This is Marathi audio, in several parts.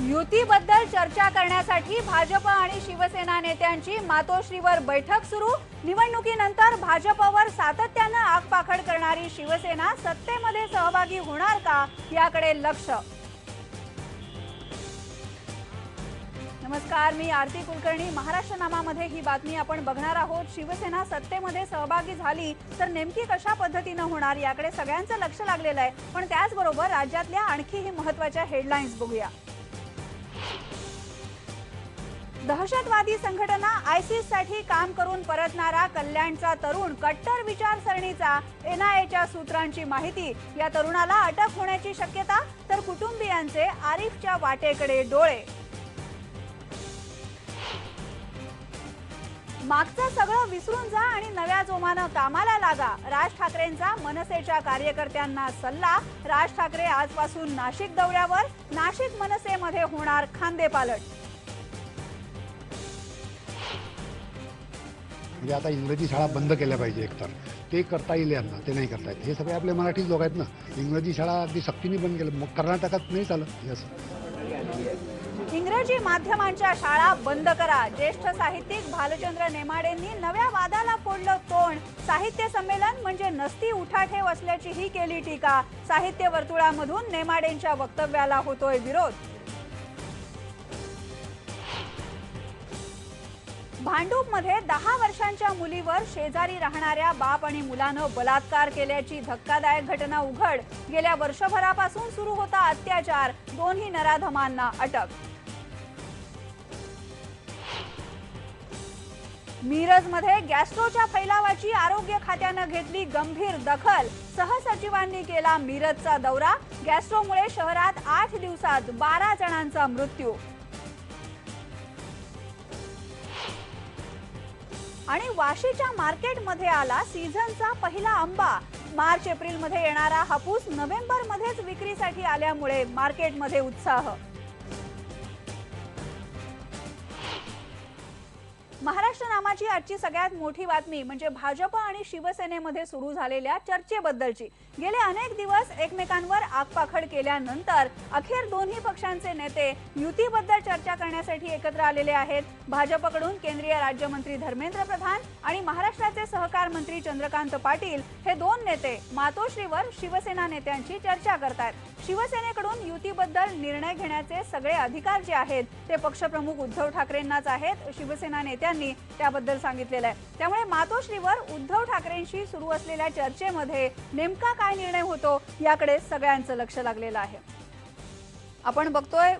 युतीबद्दल चर्चा करण्यासाठी भाजप आणि शिवसेना नेत्यांची मातोश्रीवर बैठक सुरू। निवडणुकीनंतर भाजपवर सातत्याने आगपाखड करणारी शिवसेना सत्तेमध्ये सहभागी होणार का याकडे लक्ष। नमस्कार, मी आरती कुलकर्णी। महाराष्ट्र नामामध्ये ही बातमी आपण बघणार आहोत। शिवसेना सत्तेमध्ये सहभागी झाली तर नेमकी कशा पद्धतीने होणार याकडे सगळ्यांचं लक्ष लागलेलं आहे। पण त्याचबरोबर राज्यातल्या आणखीही महत्त्वाच्या हेडलाईन्स बघूया। दहशतवादी संघटना आयसिस साठी काम करून परतणारा कल्याणचा तरुण कट्टर विचारसरणीचा एनआयएच्या सूत्रांची माहिती। या तरुणाला अटक होण्याची शक्यता, तर कुटुंबियांचे आरिफच्या वाटेकडे डोळे। मागचं सगळं विसरून जा आणि नव्या जोमानं कामाला लागा। राज ठाकरेंचा मनसेच्या कार्यकर्त्यांना सल्ला। राज ठाकरे आजपासून नाशिक दौऱ्यावर। नाशिक मनसेमध्ये होणार खांदेपालट। म्हणजे आता इंग्रजी शाळा बंद केल्या पाहिजे, एकतर ते करता येईल यांना, ते नाही करता येत। हे सगळे आपले मराठी लोक आहेत ना। इंग्रजी शाळा अगदी सक्तीने बंद केल्या, मग कर्नाटकात नाही चालत असं। इंग्रजी माध्यमांच्या शाळा बंद करा। ज्येष्ठ साहित्यिक भालचंद्र नेमाडेंनी नव्या वादाला फोडलं तोंड। साहित्य संमेलन म्हणजे नसती उठाठेव असल्याची ही केली टीका। साहित्य वर्तुळामधून नेमाडेंच्या वक्तव्याला होतोय विरोध। भांडूपमध्ये 10 वर्षांच्या मुलीवर शेजारी राहणाऱ्या बाप आणि मुलानं बलात्कार केल्याची धक्कादायक घटना उघड। गेल्या वर्षभरापासून सुरू होता अत्याचार। दोन्ही नराधमांना अटक। मिरजमध्ये गॅस्ट्रोच्या फैलावाची आरोग्य खात्यानं घेतली गंभीर दखल। सहसचिवांनी केला मिरजचा दौरा। गॅस्ट्रोमुळे शहरात 8 दिवसात 12 जणांचा मृत्यू। आणि वाशीच्या मार्केटमध्ये आला सीझनचा पहिला आंबा। मार्च एप्रिल मध्ये येणारा हापूस नोव्हेंबर मध्येच विक्रीसाठी आल्यामुळे मार्केटमध्ये उत्साह। महाराष्ट्र नामाची आजची सगळ्यात मोठी बातमी म्हणजे भाजप आणि शिवसेनेमध्ये सुरू झालेल्या चर्चेबद्दलची। गेले अनेक दिवस एकमेकांवर आगपाखड केल्यानंतर अखेर दोन्ही पक्षांचे नेते युतीबद्दल चर्चा करण्यासाठी एकत्र आलेले आहेत। भाजपकडून केंद्रीय राज्यमंत्री धर्मेंद्र प्रधान आणि महाराष्ट्राचे सहकार मंत्री चंद्रकांत पाटील हे दोन नेते मातोश्रीवर शिवसेना नेत्यांची चर्चा करतात। शिवसेनेकडून युतीबद्दल निर्णय घेण्याचे सगळे अधिकार जे आहेत ते पक्षप्रमुख उद्धव ठाकरेंनाच आहेत। शिवसेना नेत्यांनी त्याबद्दल सांगितलेलं आहे। त्यामुळे मातोश्रीवर उद्धव ठाकरेंशी सुरू असलेल्या चर्चेमध्ये नेमका काय निर्णय होतो याकडे सगळ्यांचं लक्ष लागलेलं आहे। आपण बघतोय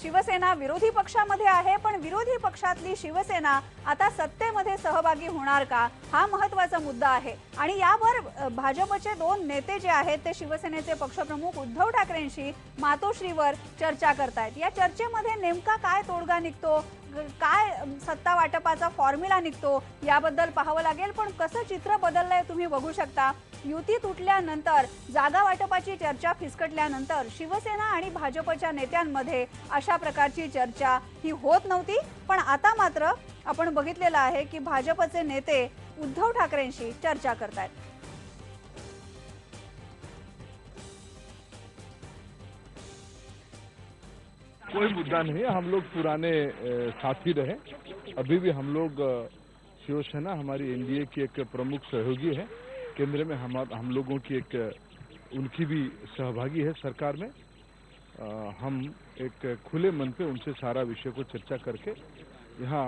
शिवसेना विरोधी पक्षामध्ये आहे, पण विरोधी पक्षातली शिवसेना आता सत्तेमध्ये सहभागी होणार का हा महत्त्वाचा मुद्दा आहे। आणि यावर भाजपचे दोन नेते जे आहेत ते शिवसेनेचे पक्षप्रमुख उद्धव ठाकरेंशी मातोश्रीवर चर्चा करतायत। या चर्चेमध्ये नेमका काय तोडगा निघतो, काय सत्ता वाटपाचा फॉर्म्युला निघतो याबद्दल पाहावं लागेल। पण कसं चित्र बदललंय तुम्ही बघू शकता। युती तुटल्यानंतर जागा वाटपाची चर्चा फिसकटल्यानंतर शिवसेना आणि भाजपच्या नेत्यांमध्ये अशा प्रकारची चर्चा ही होत नव्हती, पण आता मात्र आपण बघितलेलं आहे की भाजपचे नेते उद्धव ठाकरेंशी चर्चा करतायत। कोई मुद्दा नहीं, हम लोग पुराने साथी रहे। अभी भी हम लोग शिवसेना हमारी एनडीए की एक प्रमुख सहयोगी है। केंद्र में हम लोगों की एक उनकी भी सहभागी है सरकार में। हम एक खुले मन पे उनसे सारा विषय को चर्चा करके यहाँ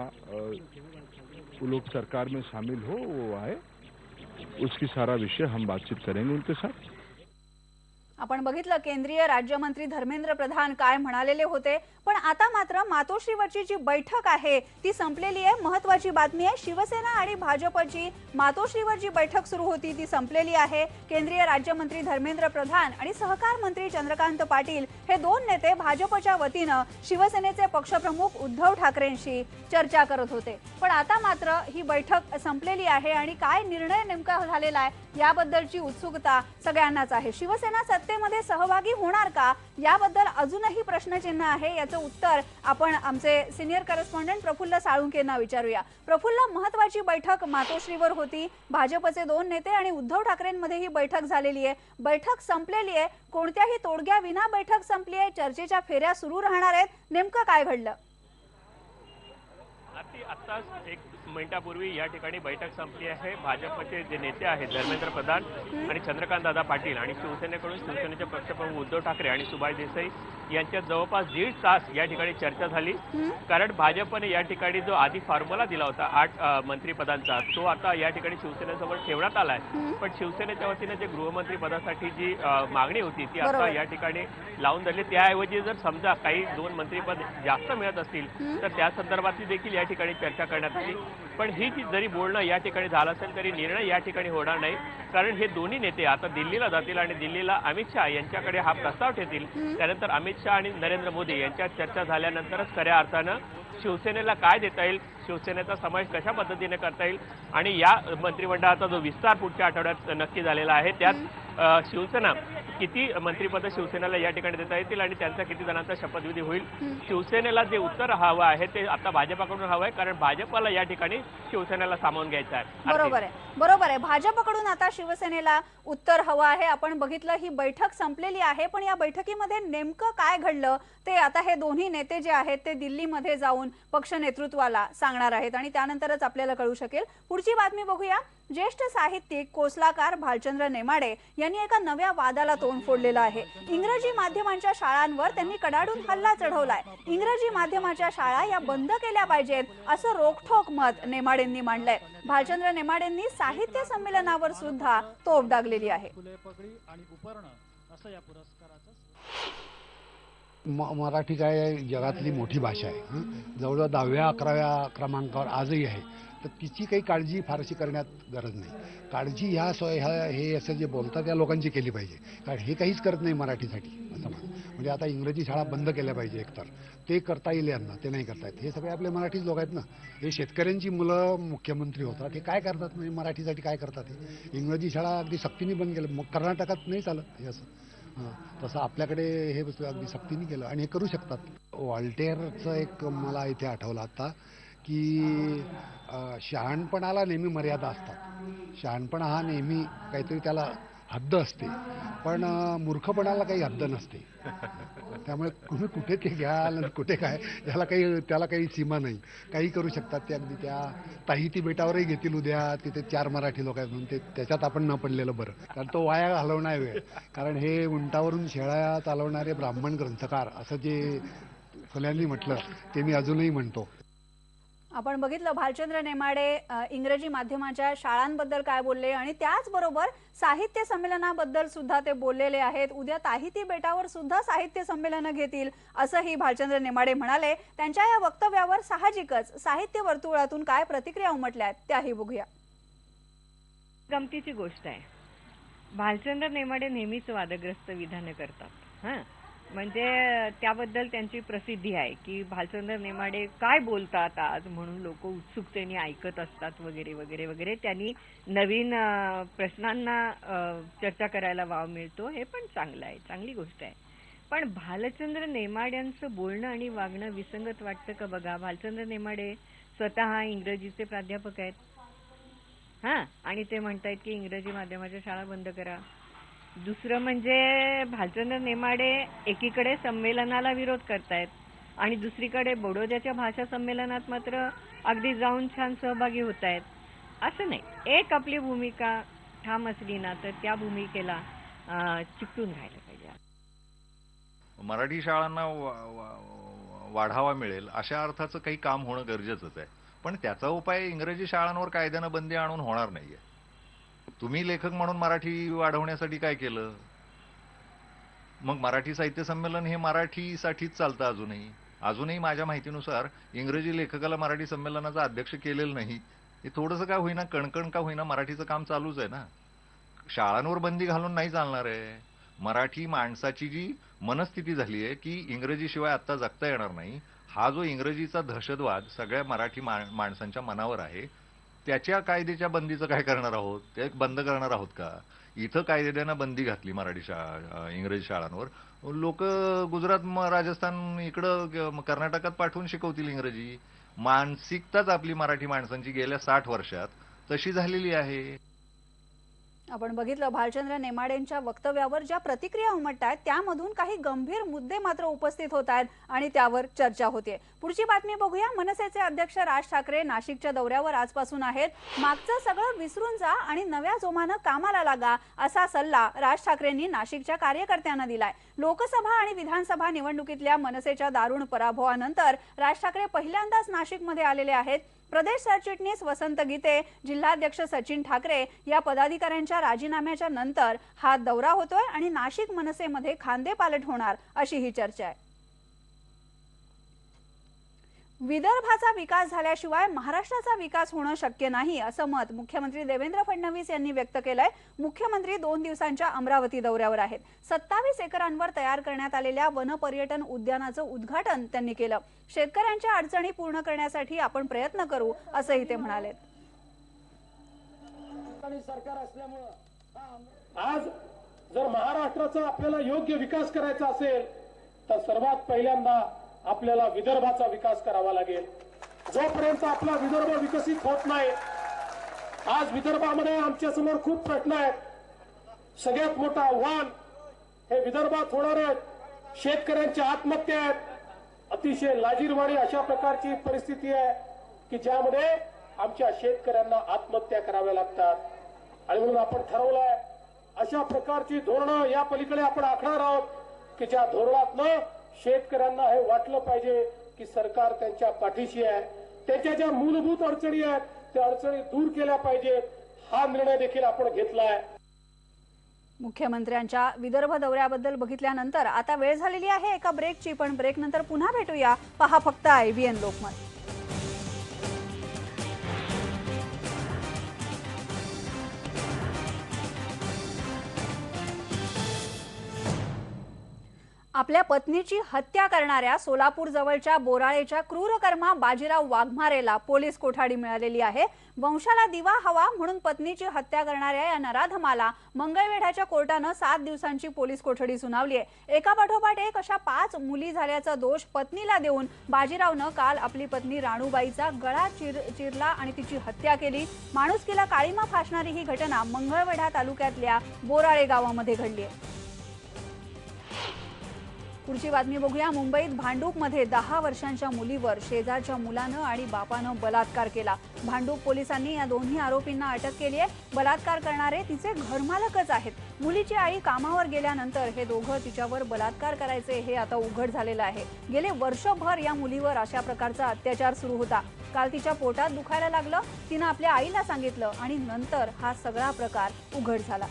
वो लोग सरकार में शामिल हो, वो आए, उसकी सारा विषय हम बातचीत करेंगे उनके साथ। आपण बघितलं केंद्रीय राज्यमंत्री धर्मेंद्र प्रधान काय म्हणालेले होते, पण आता मात्र मातोश्रीवरची जी बैठक आहे ती संपलेली आहे। महत्त्वाची बातमी आहे, शिवसेना आणि भाजपची मातोश्रीवर जी बैठक सुरू होती ती संपलेली आहे। केंद्रीय राज्यमंत्री धर्मेंद्र प्रधान आणि सहकार मंत्री चंद्रकांत पाटील हे दोन नेते भाजपच्या वतीनं शिवसेनेचे पक्षप्रमुख उद्धव ठाकरेंशी चर्चा करत होते। पण आता मात्र ही बैठक संपलेली आहे आणि काय निर्णय नेमका झालेला आहे याबद्दलची उत्सुकता सगळ्यांनाच आहे. शिवसेना सत्तेमध्ये सहभागी होणार का याबद्दल अजूनही प्रश्नचिन्ह आहे. याचं उत्तर आपण आमचे सिनियर करस्पॉन्डंट प्रफुल्ल साळुंकेंना विचारूया. प्रफुल्ल, महत्वाची बैठक मातोश्रीवर होती. भाजपचे 2 नेते आणि उद्धव ठाकरेंमध्ये ही बैठक झालेली आहे. बैठक संपलेली आहे. कोणत्याही तोडग्याविना बैठक संपली आहे. चर्चेच्या फेऱ्या सुरू राहणार आहेत. नेमकं काय घडलं? आत्ताच 1 मिनिटापूर्वी या ठिकाणी बैठक संपली आहे. भाजपचे जे नेते आहेत धर्मेंद्र प्रधान आणि चंद्रकांत दादा पाटील आणि शिवसेनेकडून शिवसेनेचे पक्षप्रमुख उद्धव ठाकरे आणि सुभाष देसाई यांच्यात जवळपास 1.5 तास या ठिकाणी चर्चा झाली. कारण भाजपने या ठिकाणी जो आधी फॉर्म्युला दिला होता 8 मंत्रिपदांचा, तो आता या ठिकाणी शिवसेनेसमोर ठेवण्यात आलाय. पण शिवसेनेच्या वतीने जे गृहमंत्री पदासाठी जी मागणी होती ती आता या ठिकाणी लावून धरली. त्याऐवजी जर समजा काही 2 मंत्रिपद जास्त मिळत असतील तर त्या संदर्भातली देखील या ठिकाणी चर्चा करण्यात आली. पण ही जरी बोलणं या ठिकाणी झालं असेल तरी निर्णय या ठिकाणी होणार नाही. कारण हे दोन्ही नेते आता दिल्लीला जातील आणि दिल्लीला अमित शहा यांच्याकडे हा प्रस्ताव ठेवतील. त्यानंतर अमित शहा आणि नरेंद्र मोदी यांच्यात चर्चा झाल्यानंतरच खऱ्या अर्थानं शिवसेनेला काय देता येईल, शिवसेनेचा समावेश कशा पद्धतीने करता येईल आणि या मंत्रिमंडळाचा जो विस्तार पुढच्या आठवड्यात नक्की झालेला आहे त्यात शिवसेना किती मंत्रिपद शिवसेनेला या ठिकाणी देता येतील आणि त्यांचा किती जणांचा शपथविधी होईल. शिवसेनेला जे उत्तर हवं आहे ते आता भाजपाकडून हवं आहे. कारण भाजपाला या ठिकाणी शिवसेनेला सामावून घ्यायचं आहे. बरोबर आहे. भाजपकडून आता शिवसेनेला उत्तर हवं आहे. आपण बघितलं ही बैठक संपलेली आहे. पण या बैठकीमध्ये नेमकं काय घडलं ते आता हे दोन्ही नेते जे आहेत ते दिल्लीमध्ये जाऊन पक्ष नेतृत्वाला सांगणार आहेत आणि त्यानंतरच आपल्याला कळू शकेल. पुढची बातमी बघूया. ज्येष्ठ साहित्यिक कोसलाकार भालचंद्र नेमाडे यांनी एका नव्या वादाला तोंड फोडलेलं आहे. इंग्रजी माध्यमांच्या शाळांवर त्यांनी कडाडून हल्ला चढवलाय. इंग्रजी माध्यमाच्या शाळा या बंद केल्या पाहिजेत असं रोखठोक मत नेमाडेंनी मांडलंय. भालचंद्र नेमाडेंनी साहित्य संमेलनावर सुद्धा तोफ डागलेली आहे. मराठी काय जगातली मोठी भाषा आहे. जवळजवळ 10व्या 11व्या क्रमांकावर आजही आहे. तर तिची काही काळजी फारशी करण्यात गरज नाही. काळजी हे असं जे बोलतात त्या लोकांची केली पाहिजे. कारण हे काहीच करत नाही मराठीसाठी असं म्हणजे आता इंग्रजी शाळा बंद केल्या पाहिजे एकतर. ते करता येईल यांना, ते नाही करतायत. हे सगळे आपले मराठीच लोक आहेत ना. हे शेतकऱ्यांची मुलं मुख्यमंत्री होतात. हे काय करतात म्हणजे मराठीसाठी काय करतात? हे इंग्रजी शाळा अगदी सक्तीने बंद केल्या. मग कर्नाटकात नाही चालत हे असं. तसं आपल्याकडे हे अगदी सक्तीने केलं आणि हे करू शकतात. व्हॉल्टेअरचं एक मला इथे आठवलं आता की शहाणपणाला नेहमी मर्यादा असतात. शहाणपणा हा नेहमी काहीतरी त्याला हद्द असते. पण मूर्खपणाला काही हद्द नसते. त्यामुळे तुम्ही कुठे ते घ्याल कुठे काय त्याला काही सीमा नाही. काही करू शकतात ते. अगदी त्या ताहिती बेटावरही घेतील उद्या. तिथे 4 मराठी लोक आहेत म्हणून ते त्याच्यात आपण न पडलेलं बरं. कारण तो वाया घालवणार वेळ. कारण हे उंटावरून शेळ्या चालवणारे ब्राह्मण ग्रंथकार असं जे फुल्यांनी म्हटलं ते मी अजूनही म्हणतो. आपण बघितलं भालचंद्र नेमाडे इंग्रजी माध्यमाच्या शाळांबद्दल काय बोलले आणि त्याचबरोबर साहित्य संमेलनाबद्दल सुद्धा ते बोललेले आहेत. उद्या ताहिती बेटावर सुद्धा साहित्य संमेलन घेतील असंही भालचंद्र नेमाडे म्हणाले. त्यांच्या या वक्तव्यावर साहजिकच साहित्य वर्तुळातून काय प्रतिक्रिया उमटल्या आहेत त्याही बघूया. गमतीची गोष्ट आहे. भालचंद्र नेमाडे नेहमीच वादग्रस्त विधाने करतात. म्हणजे त्याबद्दल त्यांची प्रसिद्धी आहे की भालचंद्र नेमाडे काय बोलतात आज म्हणून लोक उत्सुकतेने ऐकत असतात वगैरे वगैरे वगैरे. त्यांनी नवीन प्रश्नांना चर्चा करायला वाव मिळतो. हे पण चांगलं आहे, चांगली गोष्ट आहे. पण भालचंद्र नेमाड्यांचं बोलणं आणि वागणं विसंगत वाटतं का बघा. भालचंद्र नेमाडे स्वतः इंग्रजीचे प्राध्यापक आहेत आणि ते म्हणतायत की इंग्रजी माध्यमाच्या शाळा बंद करा. दुसरं म्हणजे भालचंद्र नेमाडे एकीकडे संमेलनाला विरोध करतायत आणि दुसरीकडे बडोद्याच्या भाषा संमेलनात मात्र अगदी जाऊन छान सहभागी होत आहेत. असं नाही. एक आपली भूमिका ठाम असली ना तर त्या भूमिकेला चिकटून राहायला पाहिजे. मराठी शाळांना वाढावा मिळेल अशा अर्थाचं काही काम होणं गरजेचंच आहे. पण त्याचा उपाय इंग्रजी शाळांवर कायद्यानं बंदी आणून होणार नाहीये. तुम्ही लेखक म्हणून मराठी वाढवण्यासाठी काय केलं? मग मराठी साहित्य संमेलन हे मराठीसाठीच चालतं. अजूनही माझ्या माहितीनुसार इंग्रजी लेखकाला मराठी संमेलनाचा अध्यक्ष केलेलं नाही. हे थोडंसं का होईना, कणकण का होईना, मराठीचं काम चालूच आहे ना. शाळांवर बंदी घालून नाही चालणार आहे. मराठी माणसाची जी मनस्थिती झाली आहे की इंग्रजीशिवाय आता जगता येणार नाही, हा जो इंग्रजीचा दहशतवाद सगळ्या मराठी माणसांच्या मनावर आहे, त्याच्या कायद्याच्या बंदीचं काय करणार आहोत? ते बंद करणार आहोत का? इथं कायद्यानं बंदी घातली मराठी शाळा इंग्रजी शाळांवर. लोक गुजरात राजस्थान इकडं कर्नाटकात पाठवून शिकवतील इंग्रजी. मानसिकताच आपली मराठी माणसांची गेल्या 60 वर्षात तशी झालेली आहे. आपण बघितलं भालचंद्र नेमाडेंच्या वक्तव्यावर ज्या प्रतिक्रिया उमटतायत त्यामधून काही गंभीर मुद्दे मात्र उपस्थित होत आहेत आणि त्यावर चर्चा होते. पुढची बातमी बघूया. मनसेचे अध्यक्ष राज ठाकरे नाशिकच्या दौऱ्यावर आजपासून आहेत. मागचं सगळं विसरून जा आणि नव्या जोमानं कामाला लागा असा सल्ला राज ठाकरेंनी नाशिकच्या कार्यकर्त्यांना दिलाय. लोकसभा आणि विधानसभा निवडणुकीतल्या मनसेच्या दारुण पराभवानंतर राज ठाकरे पहिल्यांदाच नाशिकमध्ये आलेले आहेत. प्रदेश सरचिटणीस वसंत गीते, जिल्हाध्यक्ष सचिन ठाकरे या पदाधिकाऱ्यांच्या राजीनाम्याच्या नंतर हा दौरा होतोय आणि नाशिक मनसेमध्ये खांदेपालट होणार अशी ही चर्चा आहे. विदर्भाचा विकास झाल्याशिवाय महाराष्ट्राचा विकास होणं शक्य नाही असं मत मुख्यमंत्री देवेंद्र फडणवीस यांनी व्यक्त केलंय. मुख्यमंत्री 2 दिवसांच्या अमरावती दौऱ्यावर आहेत. 27 एकरांवर तयार करण्यात आलेल्या वनपर्यटन उद्यानाचं उद्घाटन त्यांनी केलं. शेतकऱ्यांच्या अडचणी पूर्ण करण्यासाठी आपण प्रयत्न करू असंही ते म्हणाले. सरकार असल्यामुळे आज जर महाराष्ट्राचा आपल्याला योग्य विकास करायचा असेल तर सर्वात पहिल्यांदा आपल्याला विदर्भाचा विकास करावा लागेल. जोपर्यंत आपला विदर्भ विकसित होत नाही, आज विदर्भामध्ये आमच्या समोर खूप प्रश्न आहेत. सगळ्यात मोठं आव्हान हे विदर्भात होणारे शेतकऱ्यांच्या आत्महत्या आहेत. अतिशय लाजिरवाणी अशा प्रकारची परिस्थिती आहे की ज्यामध्ये आमच्या शेतकऱ्यांना आत्महत्या कराव्या लागतात. आणि म्हणून आपण ठरवलंय अशा प्रकारची धोरणं या पलीकडे आपण आखणार आहोत की ज्या धोरणातनं शेतकऱ्यांना हे वाटलं पाहिजे की सरकार त्यांच्या पाठीशी आहे. त्यांच्या ज्या मूलभूत अडचणी आहेत त्या अडचणी दूर केल्या पाहिजेत. हा निर्णय देखील आपण घेतलाय. मुख्यमंत्र्यांच्या विदर्भ दौऱ्याबद्दल बघितल्यानंतर आता वेळ झालेली आहे एका ब्रेकची. पण ब्रेक नंतर पुन्हा भेटूया. पहा फक्त IBN लोकमत. आपल्या पत्नीची हत्या करणाऱ्या सोलापूर जवळच्या बोराळेच्या क्रूरकर्मा बाजीराव वाघमारेला पोलीस कोठडी मिळालेली आहे. वंशाला दिवा हवा म्हणून पत्नीची हत्या करणाऱ्या या नराधमाला मंगळवेढ्याच्या कोर्टानं 7 दिवसांची पोलीस कोठडी सुनावली आहे. एकापाठोपाठ एक अशा 5 मुली झाल्याचा दोष पत्नीला देऊन बाजीरावनं काल आपली पत्नी राणूबाईचा गळा चिरला आणि तिची हत्या केली. माणुसकीला काळीमा फासणारी ही घटना मंगळवेढा तालुक्यातल्या बोराळे गावामध्ये घडली आहे. पुढची बातमी बघूया. मुंबईत भांडूपमध्ये 10 वर्षांच्या मुलीवर शेजारच्या मुलानं आणि बापानं बलात्कार केला. भांडूप पोलिसांनी या दोन्ही आरोपींना अटक केली आहे. बलात्कार करणारे तिचे घरमालकच आहेत. मुलीची आई कामावर गेल्यानंतर हे दोघं तिच्यावर बलात्कार करायचे हे आता उघड झालेलं आहे. गेले वर्षभर या मुलीवर अशा प्रकारचा अत्याचार सुरू होता. काल तिच्या पोटात दुखायला लागलं. तिनं आपल्या आईला सांगितलं आणि नंतर हा सगळा प्रकार उघड झाला.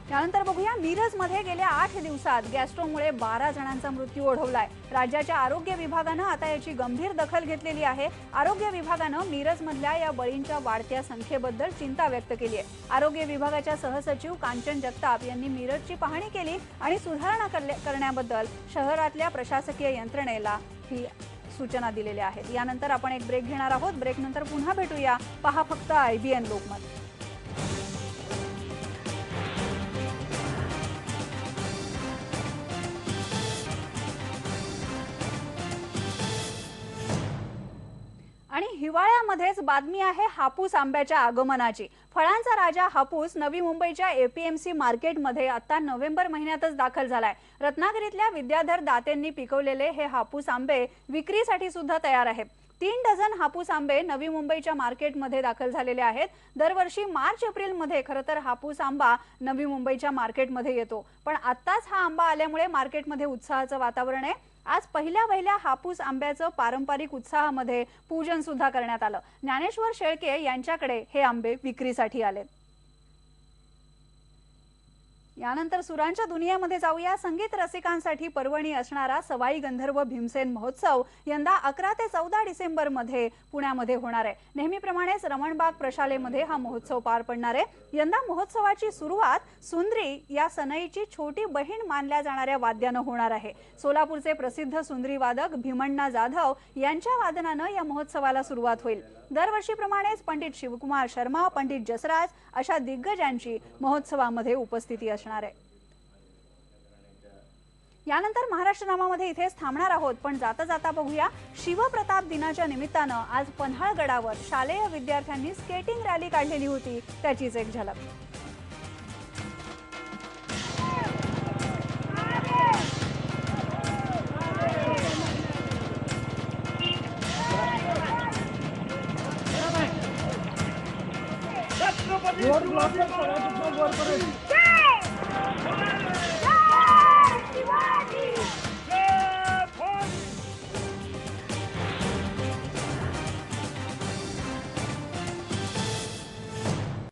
त्यानंतर बघूया. मिरजमध्ये गेल्या 8 दिवसात गॅस्ट्रोमुळे 12 जणांचा मृत्यू ओढवलाय. राज्याच्या आरोग्य विभागानं आता याची गंभीर दखल घेतलेली आहे. आरोग्य विभागानं मिरजमधल्या या बळींच्या वाढत्या संख्येबद्दल चिंता व्यक्त केली आहे. आरोग्य विभागाच्या सहसचिव कांचन जगताप यांनी मिरजची पाहणी केली आणि सुधारणा करण्याबद्दल शहरातल्या प्रशासकीय यंत्रणेला ही सूचना दिलेल्या आहेत. यानंतर आपण एक ब्रेक घेणार आहोत. ब्रेकनंतर पुन्हा भेटूया. पहा फक्त IBN लोकमत. आणि हिवाळ्यामध्येच बातमी आहे हापूस आंब्याच्या आगमनाची. फळांचा राजा हापूस नवी मुंबईच्या APMC मार्केटमध्ये आता नोव्हेंबर महिन्यातच दाखल झालाय. रत्नागिरीतल्या विद्याधर दातेंनी पिकवलेले हे हापूस आंबे विक्रीसाठी सुद्धा तयार आहेत. 3 डझन हापूस आंबे नवी मुंबईच्या मार्केटमध्ये दाखल झालेले आहेत. दरवर्षी मार्च-एप्रिल मध्ये खरं तर हापूस आंबा नवी मुंबईच्या मार्केटमध्ये येतो. पण आत्ताच हा आंबा आल्यामुळे मार्केटमध्ये उत्साहाचं वातावरण आहे. आज पहिल्या हापूस आंब्याचं पारंपरिक उत्साहामध्ये पूजन सुद्धा करण्यात आलं. ज्ञानेश्वर शेळके यांच्याकडे हे आंबे विक्रीसाठी आलेत. यानंतर सुरांच्या दुनियेमध्ये जाऊया. संगीत रसिकांसाठी पर्वणी असणारा सवाई गंधर्व भीमसेन महोत्सव यंदा 11 ते 14 डिसेंबर मध्ये पुण्यामध्ये होणार आहे. नेहमीप्रमाणेच रमणबाग प्रशालेमध्ये हा महोत्सव पार पडणार आहे. यंदा महोत्सवाची सुरुवात सुंद्री या सनईची छोटी बहीण मानल्या जाणाऱ्या वाद्यानं होणार आहे. सोलापूरचे प्रसिद्ध सुंद्री वादक भीमण्णा जाधव यांच्या वादनानं या महोत्सवाला सुरुवात होईल. दरवर्षीप्रमाणेच पंडित शिवकुमार शर्मा, पंडित जसराज अशा दिग्गजांची महोत्सवामध्ये उपस्थिती असणार आहे. यानंतर महाराष्ट्र नामामध्ये इथेच थांबणार आहोत, पण जाता जाता बघूया शिवप्रताप दिनाच्या निमित्तानं आज पन्हाळगडावर शालेय विद्यार्थ्यांनी स्केटिंग रॅली काढलेली होती. त्याचीच एक झलक. वर